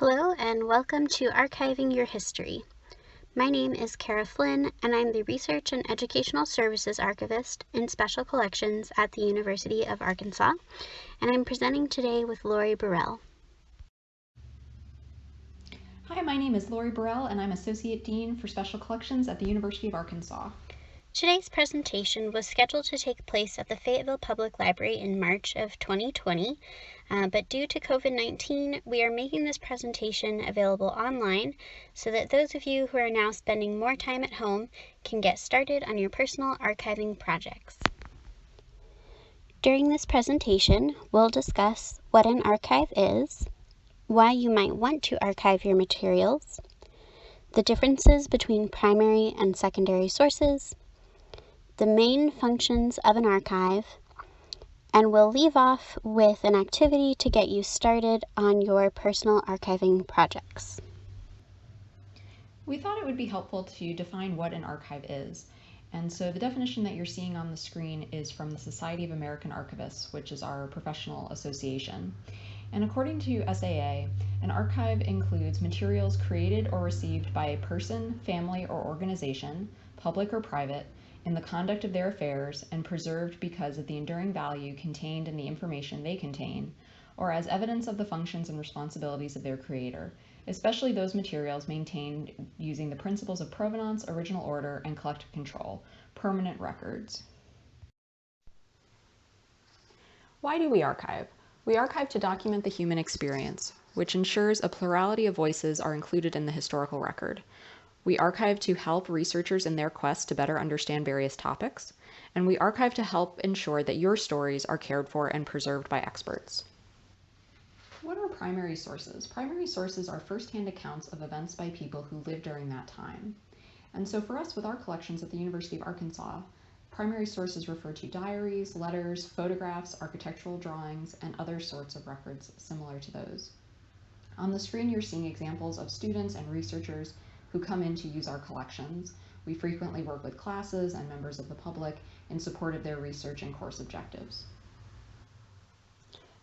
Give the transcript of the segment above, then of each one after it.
Hello and welcome to Archiving Your History. My name is Kara Flynn and I'm the Research and Educational Services Archivist in Special Collections at the University of Arkansas, and I'm presenting today with Lori Burrell. Hi, my name is Lori Burrell and I'm Associate Dean for Special Collections at the University of Arkansas. Today's presentation was scheduled to take place at the Fayetteville Public Library in March of 2020, but due to COVID-19, we are making this presentation available online so that those of you who are now spending more time at home can get started on your personal archiving projects. During this presentation, we'll discuss what an archive is, why you might want to archive your materials, the differences between primary and secondary sources, the main functions of an archive, and we'll leave off with an activity to get you started on your personal archiving projects. We thought it would be helpful to define what an archive is. And so the definition that you're seeing on the screen is from the Society of American Archivists, which is our professional association. And according to SAA, an archive includes materials created or received by a person, family, or organization, public or private, in the conduct of their affairs and preserved because of the enduring value contained in the information they contain, or as evidence of the functions and responsibilities of their creator, especially those materials maintained using the principles of provenance, original order, and collective control, permanent records. Why do we archive? We archive to document the human experience, which ensures a plurality of voices are included in the historical record. We archive to help researchers in their quest to better understand various topics, and we archive to help ensure that your stories are cared for and preserved by experts. What are primary sources? Primary sources are first-hand accounts of events by people who lived during that time. And so for us, with our collections at the University of Arkansas, primary sources refer to diaries, letters, photographs, architectural drawings, and other sorts of records similar to those. On the screen, you're seeing examples of students and researchers who come in to use our collections. We frequently work with classes and members of the public in support of their research and course objectives.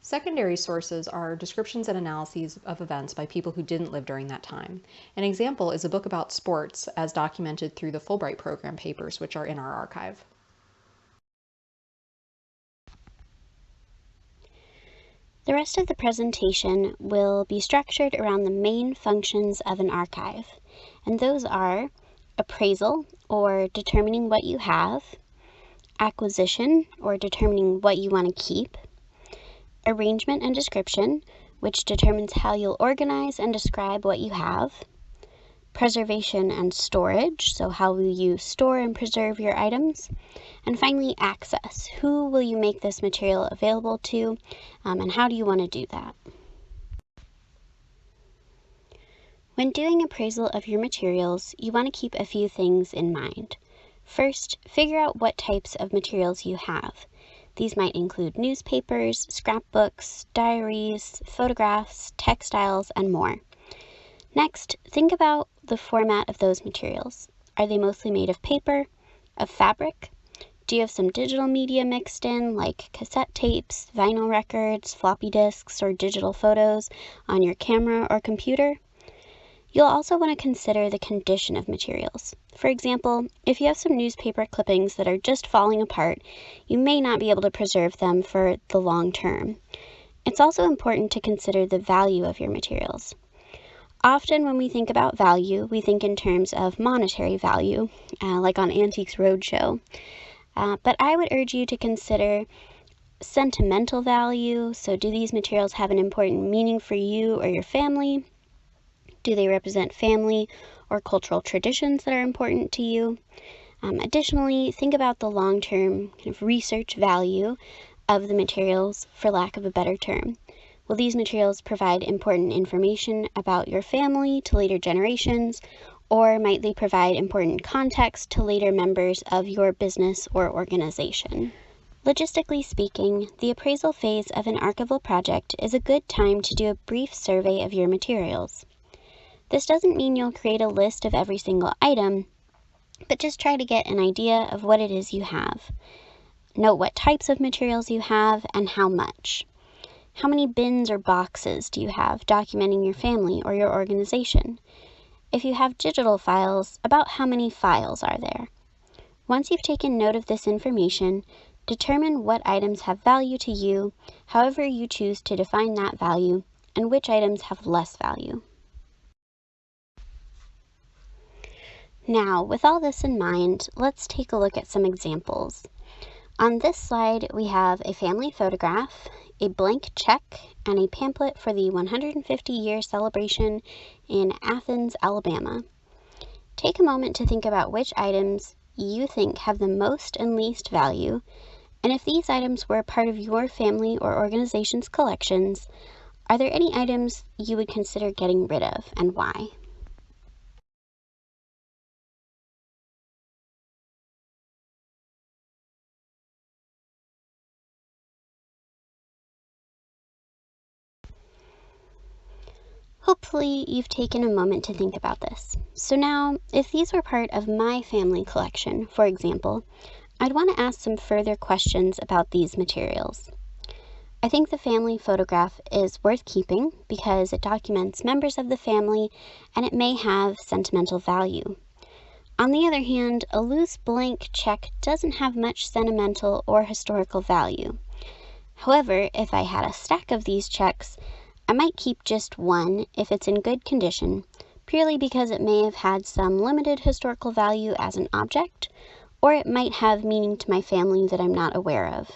Secondary sources are descriptions and analyses of events by people who didn't live during that time. An example is a book about sports as documented through the Fulbright program papers, which are in our archive. The rest of the presentation will be structured around the main functions of an archive, and those are appraisal, or determining what you have, acquisition, or determining what you want to keep, arrangement and description, which determines how you'll organize and describe what you have, preservation and storage, so how will you store and preserve your items, and finally access. Who will you make this material available to, and how do you want to do that? When doing appraisal of your materials, you want to keep a few things in mind. First, figure out what types of materials you have. These might include newspapers, scrapbooks, diaries, photographs, textiles, and more. Next, think about the format of those materials. Are they mostly made of paper, of fabric? Do you have some digital media mixed in, like cassette tapes, vinyl records, floppy disks, or digital photos on your camera or computer? You'll also want to consider the condition of materials. For example, if you have some newspaper clippings that are just falling apart, you may not be able to preserve them for the long term. It's also important to consider the value of your materials. Often when we think about value, we think in terms of monetary value, like on Antiques Roadshow. But I would urge you to consider sentimental value. So do these materials have an important meaning for you or your family? Do they represent family or cultural traditions that are important to you? Additionally, think about the long-term kind of research value of the materials, for lack of a better term. Will these materials provide important information about your family to later generations, or might they provide important context to later members of your business or organization? Logistically speaking, the appraisal phase of an archival project is a good time to do a brief survey of your materials. This doesn't mean you'll create a list of every single item, but just try to get an idea of what it is you have. Note what types of materials you have and how much. How many bins or boxes do you have documenting your family or your organization? If you have digital files, about how many files are there? Once you've taken note of this information, determine what items have value to you, however you choose to define that value, and which items have less value. Now, with all this in mind, let's take a look at some examples. On this slide, we have a family photograph, a blank check, and a pamphlet for the 150-year celebration in Athens, Alabama. Take a moment to think about which items you think have the most and least value, and if these items were a part of your family or organization's collections, are there any items you would consider getting rid of, and why? Hopefully, you've taken a moment to think about this. So now, if these were part of my family collection, for example, I'd want to ask some further questions about these materials. I think the family photograph is worth keeping because it documents members of the family and it may have sentimental value. On the other hand, a loose blank check doesn't have much sentimental or historical value. However, if I had a stack of these checks, I might keep just one if it's in good condition, purely because it may have had some limited historical value as an object, or it might have meaning to my family that I'm not aware of.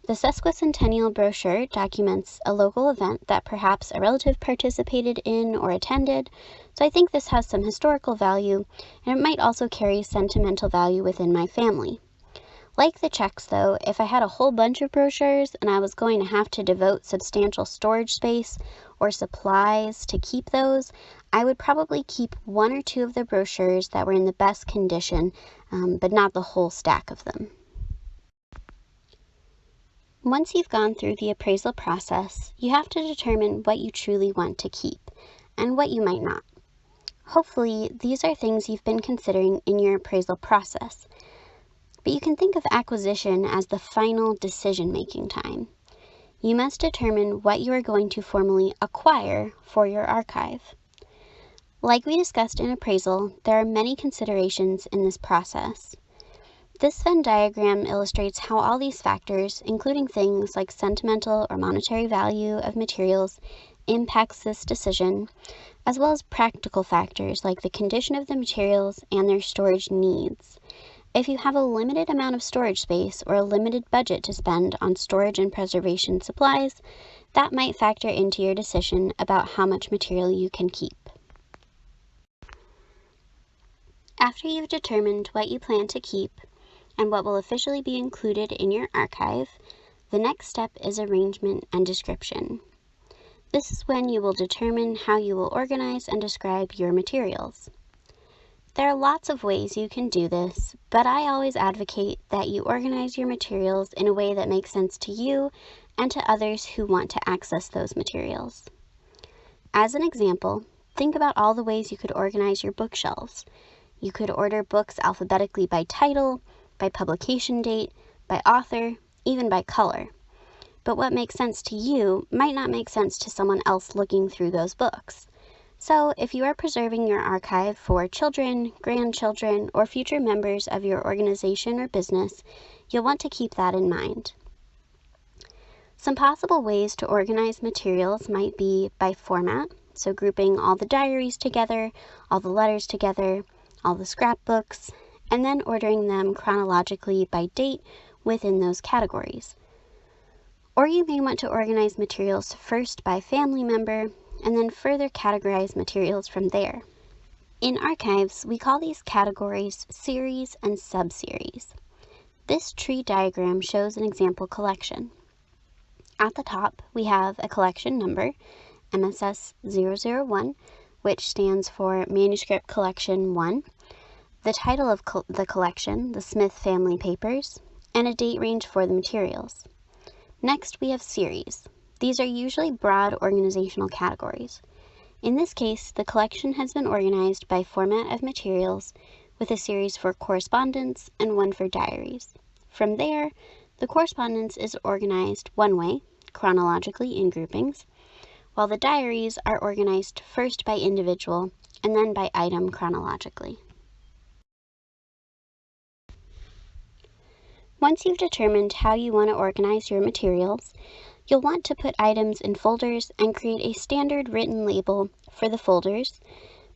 The sesquicentennial brochure documents a local event that perhaps a relative participated in or attended, so I think this has some historical value, and it might also carry sentimental value within my family. Like the checks, though, if I had a whole bunch of brochures and I was going to have to devote substantial storage space or supplies to keep those, I would probably keep one or two of the brochures that were in the best condition, but not the whole stack of them. Once you've gone through the appraisal process, you have to determine what you truly want to keep and what you might not. Hopefully, these are things you've been considering in your appraisal process. But you can think of acquisition as the final decision-making time. You must determine what you are going to formally acquire for your archive. Like we discussed in appraisal, there are many considerations in this process. This Venn diagram illustrates how all these factors, including things like sentimental or monetary value of materials, impacts this decision, as well as practical factors like the condition of the materials and their storage needs. If you have a limited amount of storage space or a limited budget to spend on storage and preservation supplies, that might factor into your decision about how much material you can keep. After you've determined what you plan to keep and what will officially be included in your archive, the next step is arrangement and description. This is when you will determine how you will organize and describe your materials. There are lots of ways you can do this, but I always advocate that you organize your materials in a way that makes sense to you and to others who want to access those materials. As an example, think about all the ways you could organize your bookshelves. You could order books alphabetically by title, by publication date, by author, even by color. But what makes sense to you might not make sense to someone else looking through those books. So, if you are preserving your archive for children, grandchildren, or future members of your organization or business, you'll want to keep that in mind. Some possible ways to organize materials might be by format, so grouping all the diaries together, all the letters together, all the scrapbooks, and then ordering them chronologically by date within those categories. Or you may want to organize materials first by family member, and then further categorize materials from there. In archives, we call these categories series and subseries. This tree diagram shows an example collection. At the top, we have a collection number, MSS 001, which stands for Manuscript Collection 1, the title of the collection, the Smith Family Papers, and a date range for the materials. Next, we have series. These are usually broad organizational categories. In this case, the collection has been organized by format of materials with a series for correspondence and one for diaries. From there, the correspondence is organized one way, organized chronologically in groupings, while the diaries are organized first by individual and then by item chronologically. Once you've determined how you want to organize your materials, you'll want to put items in folders and create a standard written label for the folders,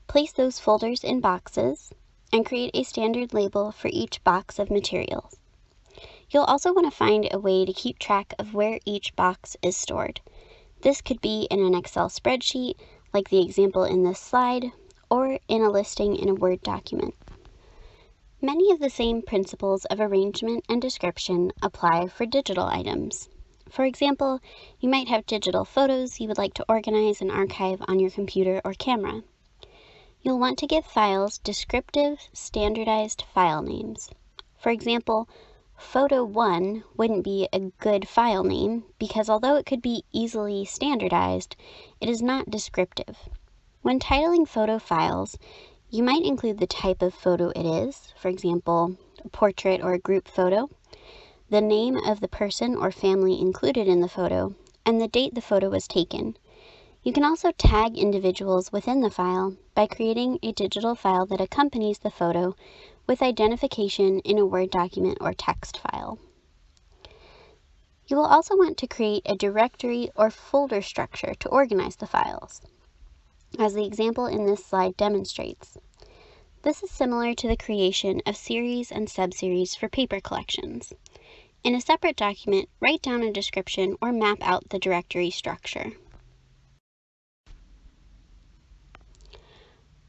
place those folders in boxes, and create a standard label for each box of materials. You'll also want to find a way to keep track of where each box is stored. This could be in an Excel spreadsheet, like the example in this slide, or in a listing in a Word document. Many of the same principles of arrangement and description apply for digital items. For example, you might have digital photos you would like to organize and archive on your computer or camera. You'll want to give files descriptive, standardized file names. For example, Photo 1 wouldn't be a good file name because although it could be easily standardized, it is not descriptive. When titling photo files, you might include the type of photo it is, for example, a portrait or a group photo, the name of the person or family included in the photo, and the date the photo was taken. You can also tag individuals within the file by creating a digital file that accompanies the photo with identification in a Word document or text file. You will also want to create a directory or folder structure to organize the files, as the example in this slide demonstrates. This is similar to the creation of series and subseries for paper collections. In a separate document, write down a description or map out the directory structure.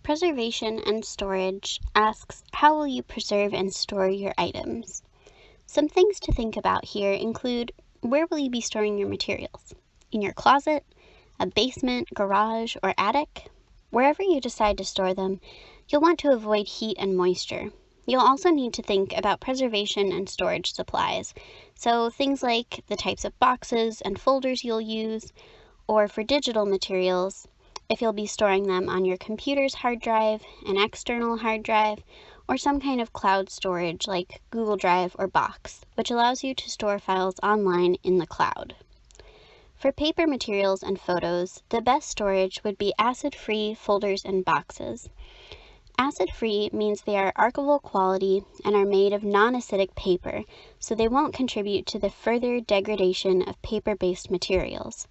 Preservation and storage asks, how will you preserve and store your items? Some things to think about here include, where will you be storing your materials? In your closet, a basement, garage, or attic? Wherever you decide to store them, you'll want to avoid heat and moisture. You'll also need to think about preservation and storage supplies, so things like the types of boxes and folders you'll use, or for digital materials, if you'll be storing them on your computer's hard drive, an external hard drive, or some kind of cloud storage like Google Drive or Box, which allows you to store files online in the cloud. For paper materials and photos, the best storage would be acid-free folders and boxes. Acid-free means they are archival quality and are made of non-acidic paper, so they won't contribute to the further degradation of paper-based materials.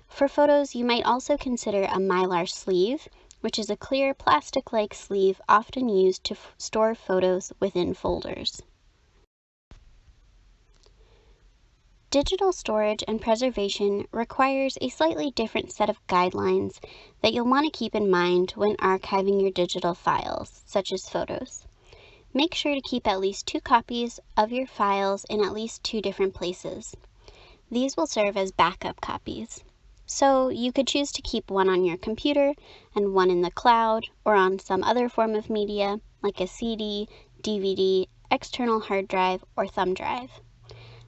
For photos, you might also consider a mylar sleeve, which is a clear plastic-like sleeve often used to store photos within folders. Digital storage and preservation requires a slightly different set of guidelines that you'll want to keep in mind when archiving your digital files, such as photos. Make sure to keep at least 2 copies of your files in at least 2 different places. These will serve as backup copies. So you could choose to keep one on your computer and one in the cloud or on some other form of media like a CD, DVD, external hard drive, or thumb drive.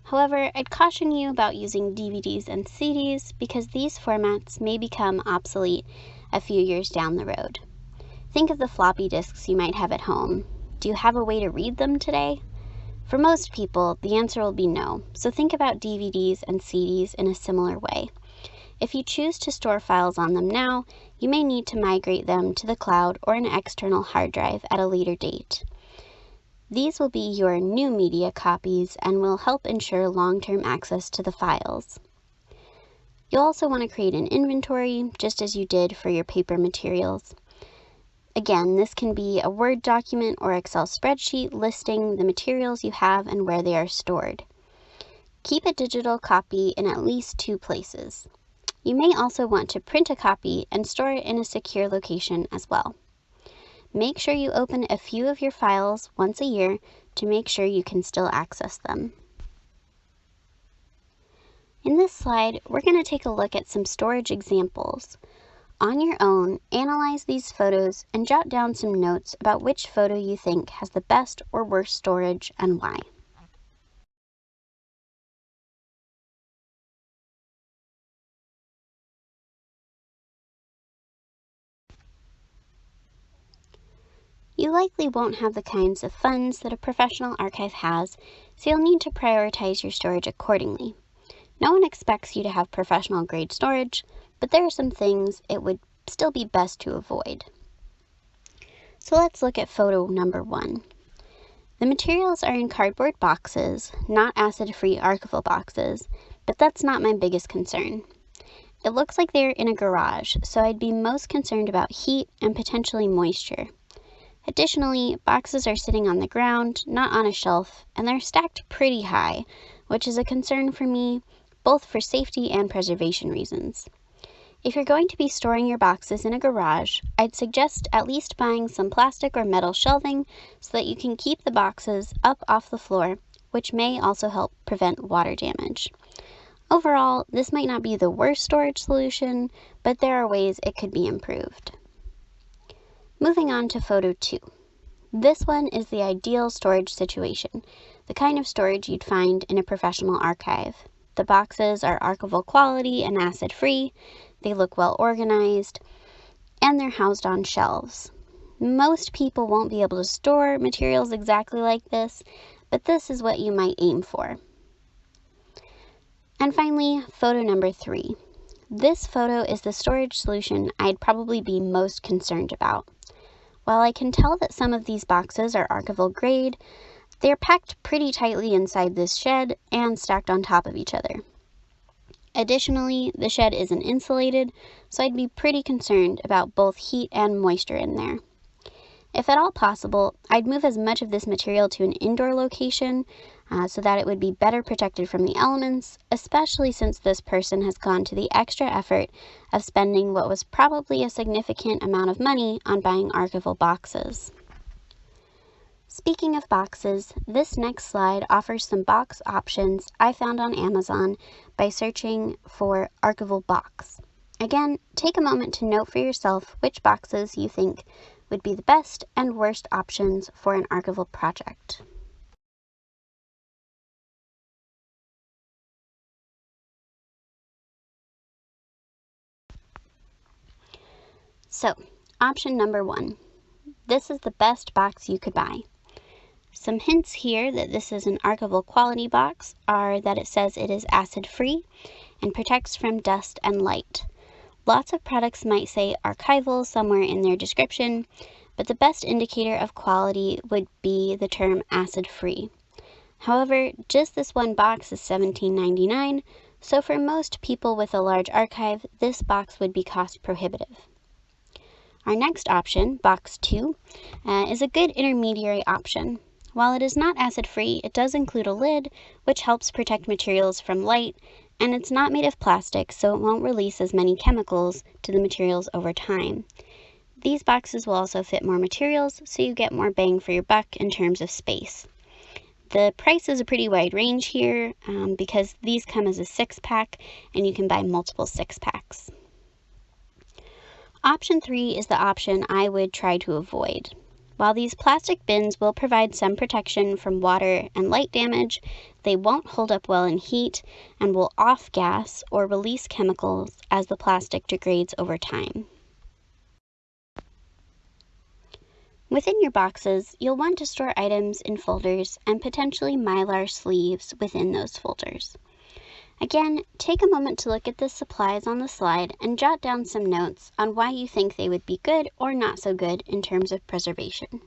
However, I'd caution you about using DVDs and CDs because these formats may become obsolete a few years down the road. Think of the floppy disks you might have at home. Do you have a way to read them today? For most people, the answer will be no, so think about DVDs and CDs in a similar way. If you choose to store files on them now, you may need to migrate them to the cloud or an external hard drive at a later date. These will be your new media copies and will help ensure long-term access to the files. You'll also want to create an inventory, just as you did for your paper materials. Again, this can be a Word document or Excel spreadsheet listing the materials you have and where they are stored. Keep a digital copy in at least 2 places. You may also want to print a copy and store it in a secure location as well. Make sure you open a few of your files once a year to make sure you can still access them. In this slide, we're going to take a look at some storage examples. On your own, analyze these photos and jot down some notes about which photo you think has the best or worst storage and why. You likely won't have the kinds of funds that a professional archive has, so you'll need to prioritize your storage accordingly. No one expects you to have professional grade storage, but there are some things it would still be best to avoid. So let's look at photo number 1. The materials are in cardboard boxes, not acid-free archival boxes, but that's not my biggest concern. It looks like they're in a garage, so I'd be most concerned about heat and potentially moisture. Additionally, boxes are sitting on the ground, not on a shelf, and they're stacked pretty high, which is a concern for me, both for safety and preservation reasons. If you're going to be storing your boxes in a garage, I'd suggest at least buying some plastic or metal shelving so that you can keep the boxes up off the floor, which may also help prevent water damage. Overall, this might not be the worst storage solution, but there are ways it could be improved. Moving on to photo 2. This one is the ideal storage situation, the kind of storage you'd find in a professional archive. The boxes are archival quality and acid-free, they look well organized, and they're housed on shelves. Most people won't be able to store materials exactly like this, but this is what you might aim for. And finally, photo number 3. This photo is the storage solution I'd probably be most concerned about. While I can tell that some of these boxes are archival grade, they're packed pretty tightly inside this shed and stacked on top of each other. Additionally, the shed isn't insulated, so I'd be pretty concerned about both heat and moisture in there. If at all possible, I'd move as much of this material to an indoor location so that it would be better protected from the elements, especially since this person has gone to the extra effort of spending what was probably a significant amount of money on buying archival boxes. Speaking of boxes, this next slide offers some box options I found on Amazon by searching for archival box. Again, take a moment to note for yourself which boxes you think would be the best and worst options for an archival project. So, option number 1. This is the best box you could buy. Some hints here that this is an archival quality box are that it says it is acid-free and protects from dust and light. Lots of products might say archival somewhere in their description, but the best indicator of quality would be the term acid-free. However, just this one box is $17.99, so for most people with a large archive, this box would be cost prohibitive. Our next option, box 2, is a good intermediary option. While it is not acid-free, it does include a lid, which helps protect materials from light, and it's not made of plastic, so it won't release as many chemicals to the materials over time. These boxes will also fit more materials, so you get more bang for your buck in terms of space. The price is a pretty wide range here because these come as a 6-pack, and you can buy multiple 6-packs. Option 3 is the option I would try to avoid. While these plastic bins will provide some protection from water and light damage, they won't hold up well in heat and will off-gas or release chemicals as the plastic degrades over time. Within your boxes, you'll want to store items in folders and potentially mylar sleeves within those folders. Again, take a moment to look at the supplies on the slide and jot down some notes on why you think they would be good or not so good in terms of preservation.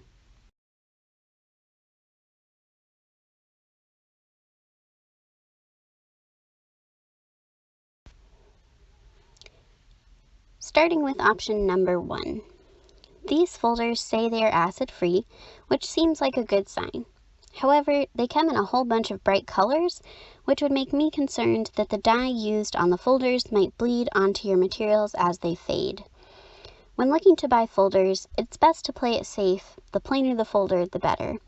Starting with option number 1. These folders say they are acid-free, which seems like a good sign. However, they come in a whole bunch of bright colors, which would make me concerned that the dye used on the folders might bleed onto your materials as they fade. When looking to buy folders, it's best to play it safe. The plainer the folder, the better.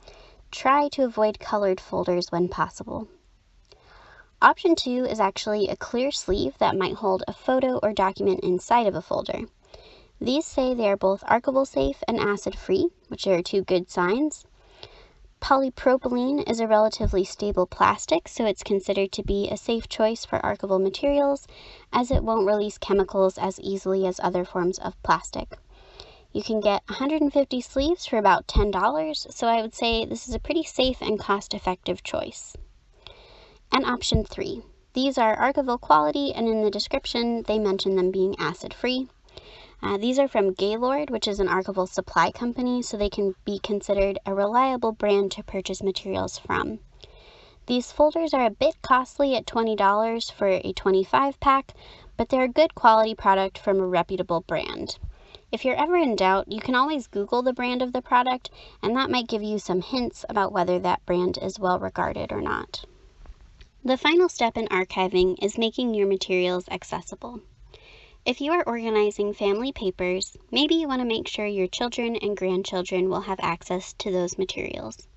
Try to avoid colored folders when possible. Option 2 is actually a clear sleeve that might hold a photo or document inside of a folder. These say they are both archival safe and acid-free, which are two good signs. Polypropylene is a relatively stable plastic, so it's considered to be a safe choice for archival materials, as it won't release chemicals as easily as other forms of plastic. You can get 150 sleeves for about $10, so I would say this is a pretty safe and cost-effective choice. And option 3. These are archival quality, and in the description they mention them being acid-free. These are from Gaylord, which is an archival supply company, so they can be considered a reliable brand to purchase materials from. These folders are a bit costly at $20 for a 25-pack, but they're a good quality product from a reputable brand. If you're ever in doubt, you can always Google the brand of the product, and that might give you some hints about whether that brand is well regarded or not. The final step in archiving is making your materials accessible. If you are organizing family papers, maybe you want to make sure your children and grandchildren will have access to those materials.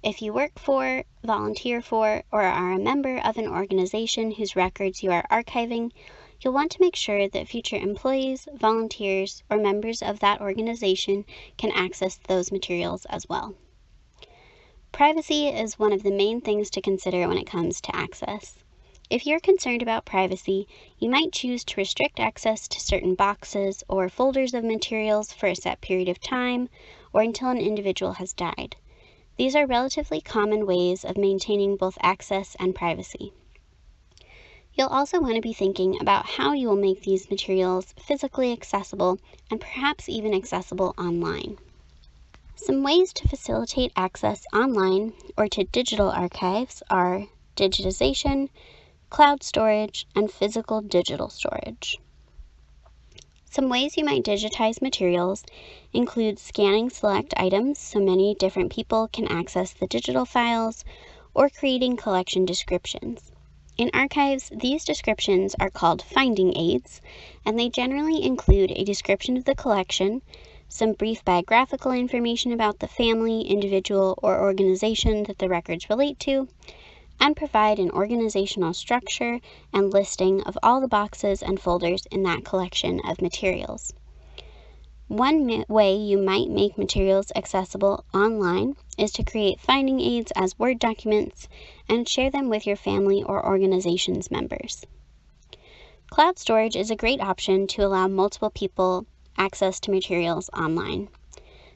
If you work for, volunteer for, or are a member of an organization whose records you are archiving, you'll want to make sure that future employees, volunteers, or members of that organization can access those materials as well. Privacy is one of the main things to consider when it comes to access. If you're concerned about privacy, you might choose to restrict access to certain boxes or folders of materials for a set period of time or until an individual has died. These are relatively common ways of maintaining both access and privacy. You'll also want to be thinking about how you will make these materials physically accessible and perhaps even accessible online. Some ways to facilitate access online or to digital archives are digitization, cloud storage, and physical digital storage. Some ways you might digitize materials include scanning select items so many different people can access the digital files, or creating collection descriptions. In archives, these descriptions are called finding aids, and they generally include a description of the collection, some brief biographical information about the family, individual, or organization that the records relate to, and provide an organizational structure and listing of all the boxes and folders in that collection of materials. One way you might make materials accessible online is to create finding aids as Word documents and share them with your family or organization's members. Cloud storage is a great option to allow multiple people access to materials online.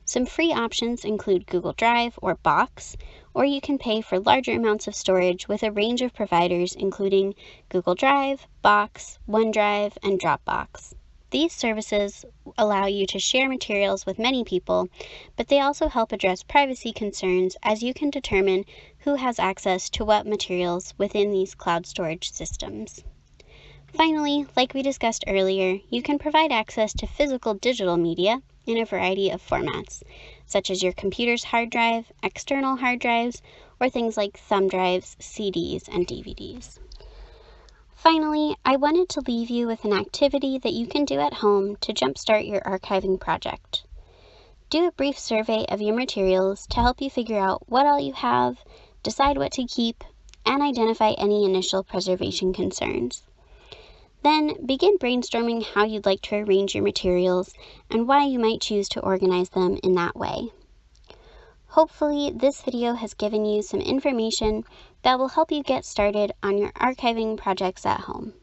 Some free options include Google Drive or Box, or you can pay for larger amounts of storage with a range of providers including Google Drive, Box, OneDrive, and Dropbox. These services allow you to share materials with many people, but they also help address privacy concerns as you can determine who has access to what materials within these cloud storage systems. Finally, like we discussed earlier, you can provide access to physical digital media in a variety of formats, such as your computer's hard drive, external hard drives, or things like thumb drives, CDs, and DVDs. Finally, I wanted to leave you with an activity that you can do at home to jumpstart your archiving project. Do a brief survey of your materials to help you figure out what all you have, decide what to keep, and identify any initial preservation concerns. Then begin brainstorming how you'd like to arrange your materials and why you might choose to organize them in that way. Hopefully, this video has given you some information that will help you get started on your archiving projects at home.